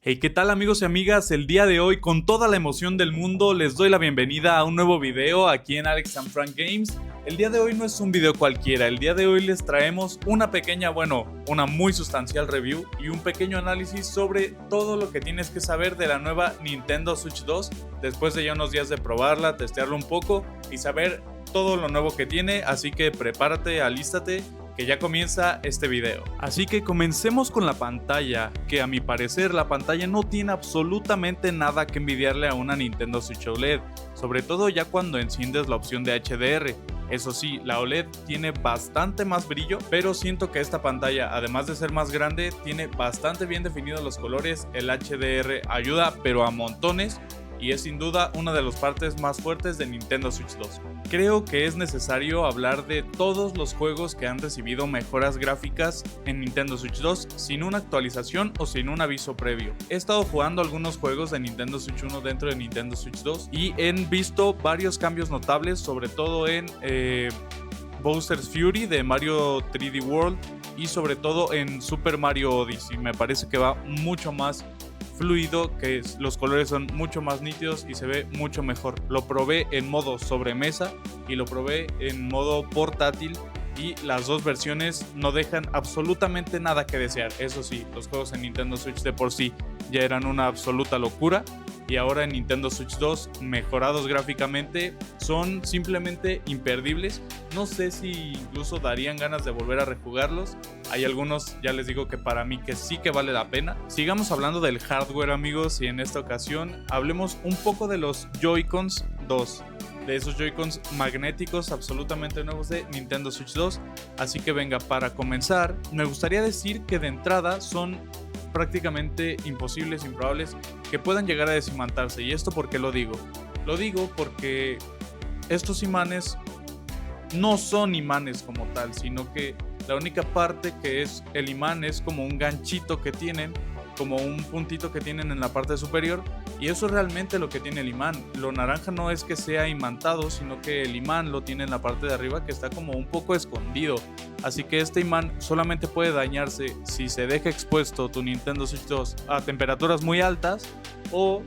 Hey, ¿qué tal amigos y amigas? El día de hoy, con toda la emoción del mundo, les doy la bienvenida a un nuevo video aquí en Alex and Frank Games. El día de hoy no es un video cualquiera, el día de hoy les traemos una pequeña, una muy sustancial review y un pequeño análisis sobre todo lo que tienes que saber de la nueva Nintendo Switch 2 después de ya unos días de probarla, testearla un poco y saber todo lo nuevo que tiene, así que prepárate, alístate, que ya comienza este video. Así que comencemos con la pantalla, que a mi parecer la pantalla no tiene absolutamente nada que envidiarle a una Nintendo Switch OLED, sobre todo ya cuando enciendes la opción de HDR. Eso sí, la OLED tiene bastante más brillo, pero siento que esta pantalla, además de ser más grande, tiene bastante bien definidos los colores, el HDR ayuda pero a montones, y es sin duda una de las partes más fuertes de Nintendo Switch 2. Creo que es necesario hablar de todos los juegos que han recibido mejoras gráficas en Nintendo Switch 2 sin una actualización o sin un aviso previo. He estado jugando algunos juegos de Nintendo Switch 1 dentro de Nintendo Switch 2 y he visto varios cambios notables, sobre todo en Bowser's Fury de Mario 3D World y sobre todo en Super Mario Odyssey. Me parece que va mucho más fluido, que los colores son mucho más nítidos y se ve mucho mejor. Lo probé en modo sobremesa y lo probé en modo portátil y las dos versiones no dejan absolutamente nada que desear. Eso sí, los juegos en Nintendo Switch de por sí ya eran una absoluta locura y ahora en Nintendo Switch 2, mejorados gráficamente, son simplemente imperdibles. No sé si incluso darían ganas de volver a rejugarlos. Hay algunos, ya les digo, que para mí que sí que vale la pena. Sigamos hablando del hardware, amigos, y en esta ocasión hablemos un poco de los Joy-Cons 2. De esos Joy-Cons magnéticos absolutamente nuevos de Nintendo Switch 2. Así que venga, para comenzar, me gustaría decir que de entrada son prácticamente imposibles, improbables que puedan llegar a desimantarse. ¿Y esto por qué lo digo? Lo digo porque estos imanes no son imanes como tal, sino que la única parte que es el imán es como un ganchito que tienen, como un puntito que tienen en la parte superior, y eso es realmente lo que tiene el imán. Lo naranja no es que sea imantado, sino que el imán lo tiene en la parte de arriba, que está como un poco escondido. Así que este imán solamente puede dañarse si se deja expuesto tu Nintendo Switch 2 a temperaturas muy altas, o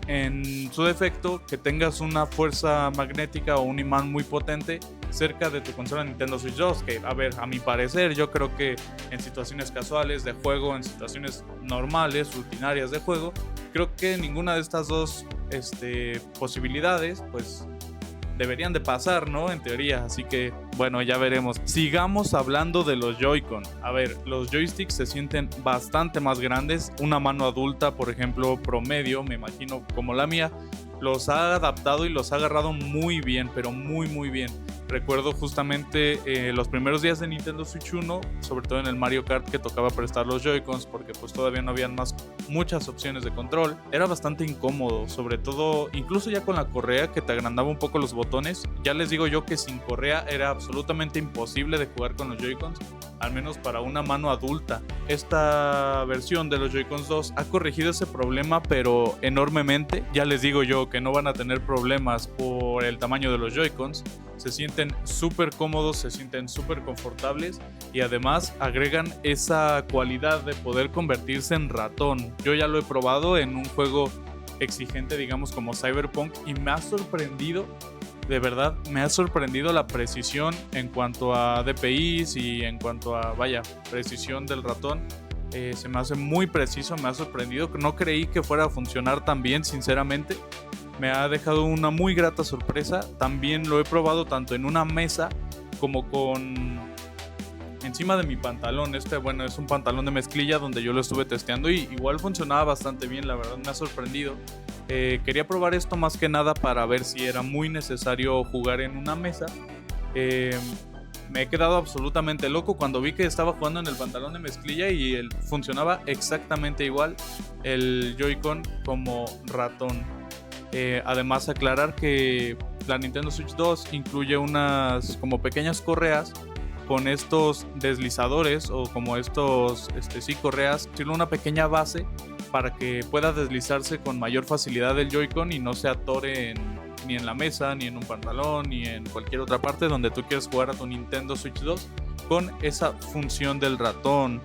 en su defecto que tengas una fuerza magnética o un imán muy potente cerca de tu consola Nintendo Switch 2, que a ver, a mi parecer, yo creo que en situaciones casuales de juego, en situaciones normales, rutinarias de juego, creo que ninguna de estas dos posibilidades pues deberían de pasar, ¿no? En teoría, así que bueno, ya veremos. Sigamos hablando de los Joy-Con. A ver, los joysticks se sienten bastante más grandes. Una mano adulta, por ejemplo, promedio, me imagino como la mía, los ha adaptado y los ha agarrado muy bien, pero muy bien. Recuerdo justamente los primeros días de Nintendo Switch 1, sobre todo en el Mario Kart, que tocaba prestar los Joy-Cons porque pues todavía no habían muchas opciones de control. Era bastante incómodo, sobre todo incluso ya con la correa que te agrandaba un poco los botones. Ya les digo yo que sin correa era absolutamente imposible de jugar con los Joy-Cons, al menos para una mano adulta. Esta versión de los Joy-Cons 2 ha corregido ese problema, pero enormemente. Ya les digo yo que no van a tener problemas por el tamaño de los Joy-Cons. Se sienten súper cómodos, se sienten súper confortables y además agregan esa cualidad de poder convertirse en ratón. Yo ya lo he probado en un juego exigente, digamos como Cyberpunk, y me ha sorprendido, de verdad, me ha sorprendido la precisión en cuanto a DPIs y en cuanto a, precisión del ratón. Se me hace muy preciso, me ha sorprendido, no creí que fuera a funcionar tan bien, sinceramente. Me ha dejado una muy grata sorpresa. También lo he probado tanto en una mesa como encima de mi pantalón. Es un pantalón de mezclilla donde yo lo estuve testeando y igual funcionaba bastante bien, la verdad me ha sorprendido. Quería probar esto más que nada para ver si era muy necesario jugar en una mesa. Me he quedado absolutamente loco cuando vi que estaba jugando en el pantalón de mezclilla y funcionaba exactamente igual el Joy-Con como ratón. Además, aclarar que la Nintendo Switch 2 incluye unas como pequeñas correas con estos deslizadores, o como estos correas, tiene una pequeña base para que pueda deslizarse con mayor facilidad el Joy-Con y no se atore ni en la mesa, ni en un pantalón, ni en cualquier otra parte donde tú quieras jugar a tu Nintendo Switch 2 con esa función del ratón.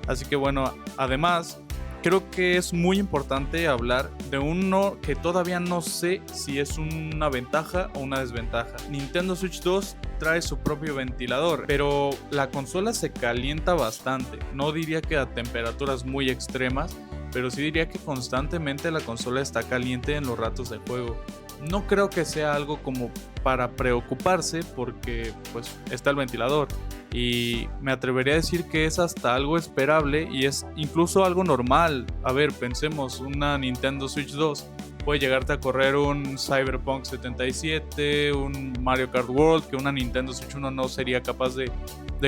Así que bueno, además creo que es muy importante hablar de uno que todavía no sé si es una ventaja o una desventaja. Nintendo Switch 2 trae su propio ventilador, pero la consola se calienta bastante. No diría que a temperaturas muy extremas, pero sí diría que constantemente la consola está caliente en los ratos de juego. No creo que sea algo como para preocuparse porque pues está el ventilador, y me atrevería a decir que es hasta algo esperable y es incluso algo normal. A ver, pensemos, una Nintendo Switch 2 puede llegarte a correr un Cyberpunk 77, un Mario Kart World, que una Nintendo Switch 1 no sería capaz de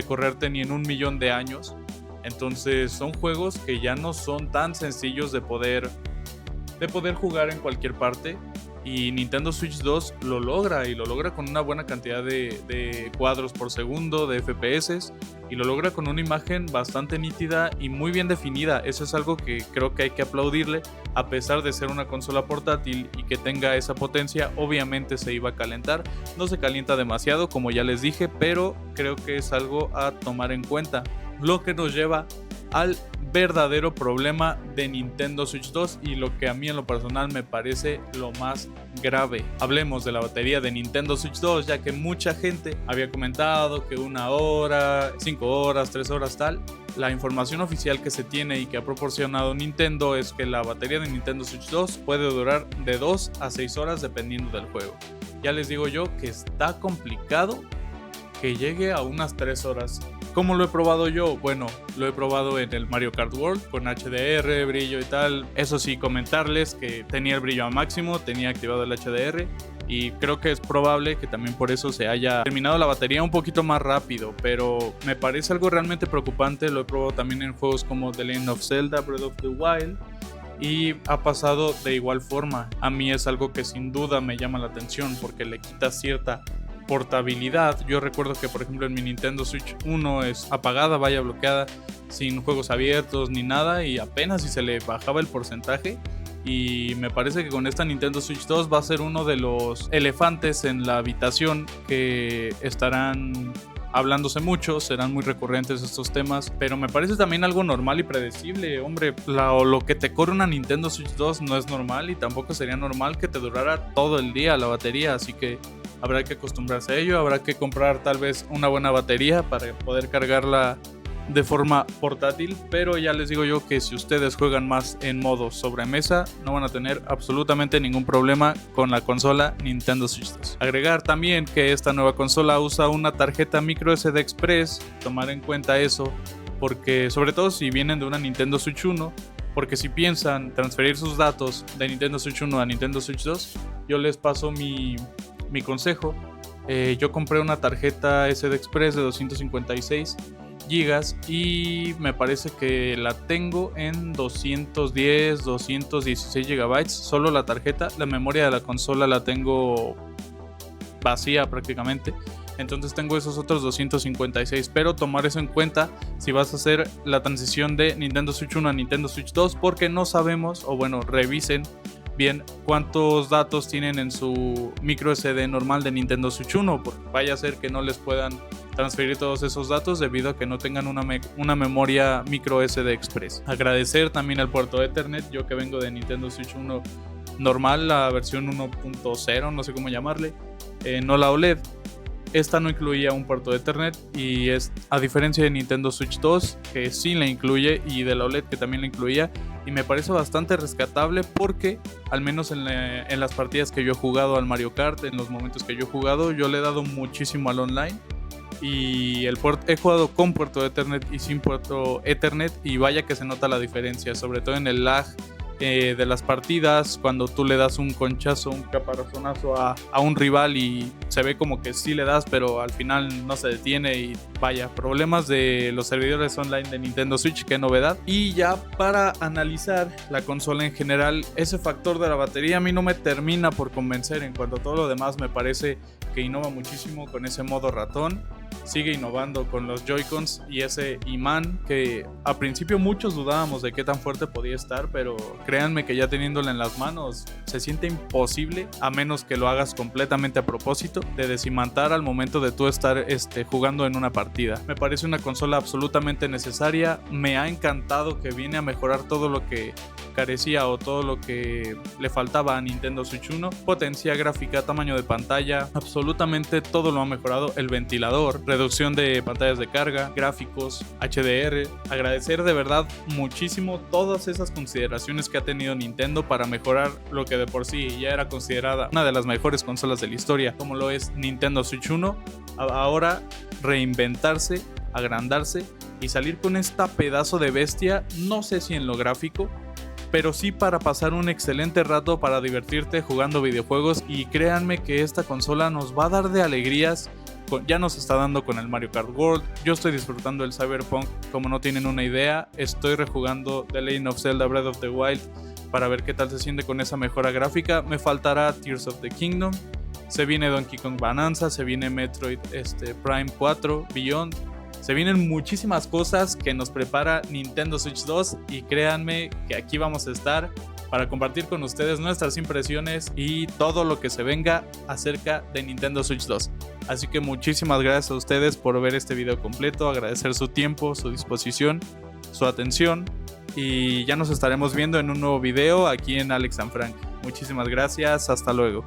correrte ni en 1.000.000 de años. Entonces son juegos que ya no son tan sencillos de poder jugar en cualquier parte, y Nintendo Switch 2 lo logra, y lo logra con una buena cantidad de cuadros por segundo, de FPS, y lo logra con una imagen bastante nítida y muy bien definida. Eso es algo que creo que hay que aplaudirle. A pesar de ser una consola portátil y que tenga esa potencia, obviamente se iba a calentar. No se calienta demasiado, como ya les dije, pero creo que es algo a tomar en cuenta. Lo que nos lleva al verdadero problema de Nintendo Switch 2 y lo que a mí en lo personal me parece lo más grave. Hablemos de la batería de Nintendo Switch 2, ya que mucha gente había comentado que 1 hora, 5 horas, 3 horas tal. La información oficial que se tiene y que ha proporcionado Nintendo es que la batería de Nintendo Switch 2 puede durar de 2 a 6 horas dependiendo del juego. Ya les digo yo que está complicado que llegue a unas 3 horas. ¿Cómo lo he probado yo? Bueno, lo he probado en el Mario Kart World con HDR, brillo y tal. Eso sí, comentarles que tenía el brillo a máximo, tenía activado el HDR, y creo que es probable que también por eso se haya terminado la batería un poquito más rápido, pero me parece algo realmente preocupante. Lo he probado también en juegos como The Legend of Zelda, Breath of the Wild, y ha pasado de igual forma. A mí es algo que sin duda me llama la atención porque le quita cierta portabilidad. Yo recuerdo que por ejemplo en mi Nintendo Switch 1 es apagada, vaya, bloqueada, sin juegos abiertos ni nada, y apenas si se le bajaba el porcentaje. Y me parece que con esta Nintendo Switch 2 va a ser uno de los elefantes en la habitación que estarán hablándose mucho, serán muy recurrentes estos temas, pero me parece también algo normal y predecible. Hombre, lo que te corre una Nintendo Switch 2 no es normal, y tampoco sería normal que te durara todo el día la batería, así que habrá que acostumbrarse a ello. Habrá que comprar tal vez una buena batería para poder cargarla de forma portátil, pero ya les digo yo que si ustedes juegan más en modo sobremesa, no van a tener absolutamente ningún problema con la consola Nintendo Switch 2. Agregar también que esta nueva consola usa una tarjeta micro SD Express, tomar en cuenta eso, porque sobre todo si vienen de una Nintendo Switch 1, porque si piensan transferir sus datos de Nintendo Switch 1 a Nintendo Switch 2, yo les paso mi consejo. Yo compré una tarjeta SD Express de 256 gigas y me parece que la tengo en 210, 216 gigabytes, solo la tarjeta. La memoria de la consola la tengo vacía prácticamente, entonces tengo esos otros 256, pero tomar eso en cuenta si vas a hacer la transición de Nintendo Switch 1 a Nintendo Switch 2, porque no sabemos, o bueno, revisen bien cuántos datos tienen en su micro SD normal de Nintendo Switch 1, porque vaya a ser que no les puedan transferir todos esos datos debido a que no tengan una memoria micro SD Express. Agradecer también al puerto Ethernet, yo que vengo de Nintendo Switch 1 normal, la versión 1.0, no sé cómo llamarle, no la OLED. Esta no incluía un puerto de Ethernet, y es a diferencia de Nintendo Switch 2 que sí la incluye, y de la OLED que también la incluía, y me parece bastante rescatable porque al menos en las partidas que yo he jugado al Mario Kart, en los momentos que yo he jugado, yo le he dado muchísimo al online, y he jugado con puerto de Ethernet y sin puerto Ethernet, y vaya que se nota la diferencia, sobre todo en el lag de las partidas, cuando tú le das un conchazo, un caparazonazo a un rival y se ve como que sí le das, pero al final no se detiene, y vaya, problemas de los servidores online de Nintendo Switch, qué novedad. Y ya para analizar la consola en general, ese factor de la batería a mí no me termina por convencer. En cuanto a todo lo demás, me parece que innova muchísimo con ese modo ratón. sigue innovando con los Joy-Cons y ese imán que a principio muchos dudábamos de qué tan fuerte podía estar, pero créanme que ya teniéndolo en las manos se siente imposible, a menos que lo hagas completamente a propósito, de desimantar al momento de tú estar jugando en una partida. Me parece una consola absolutamente necesaria, me ha encantado que viene a mejorar todo lo que carecía o todo lo que le faltaba a Nintendo Switch 1. Potencia gráfica, tamaño de pantalla, absolutamente todo lo ha mejorado. El ventilador, reducción de pantallas de carga, gráficos, HDR. Agradecer de verdad muchísimo todas esas consideraciones que ha tenido Nintendo para mejorar lo que de por sí ya era considerada una de las mejores consolas de la historia, como lo es Nintendo Switch 1. Ahora reinventarse, agrandarse y salir con esta pedazo de bestia, no sé si en lo gráfico, pero sí para pasar un excelente rato, para divertirte jugando videojuegos. Y créanme que esta consola nos va a dar de alegrías. Ya nos está dando con el Mario Kart World. Yo estoy disfrutando el Cyberpunk como no tienen una idea. Estoy rejugando The Legend of Zelda Breath of the Wild para ver qué tal se siente con esa mejora gráfica. Me faltará Tears of the Kingdom. Se viene Donkey Kong Bonanza, se viene Metroid Prime 4, Beyond. Se vienen muchísimas cosas que nos prepara Nintendo Switch 2 y créanme que aquí vamos a estar para compartir con ustedes nuestras impresiones y todo lo que se venga acerca de Nintendo Switch 2. Así que muchísimas gracias a ustedes por ver este video completo, agradecer su tiempo, su disposición, su atención y ya nos estaremos viendo en un nuevo video aquí en Alex and Frank. Muchísimas gracias, hasta luego.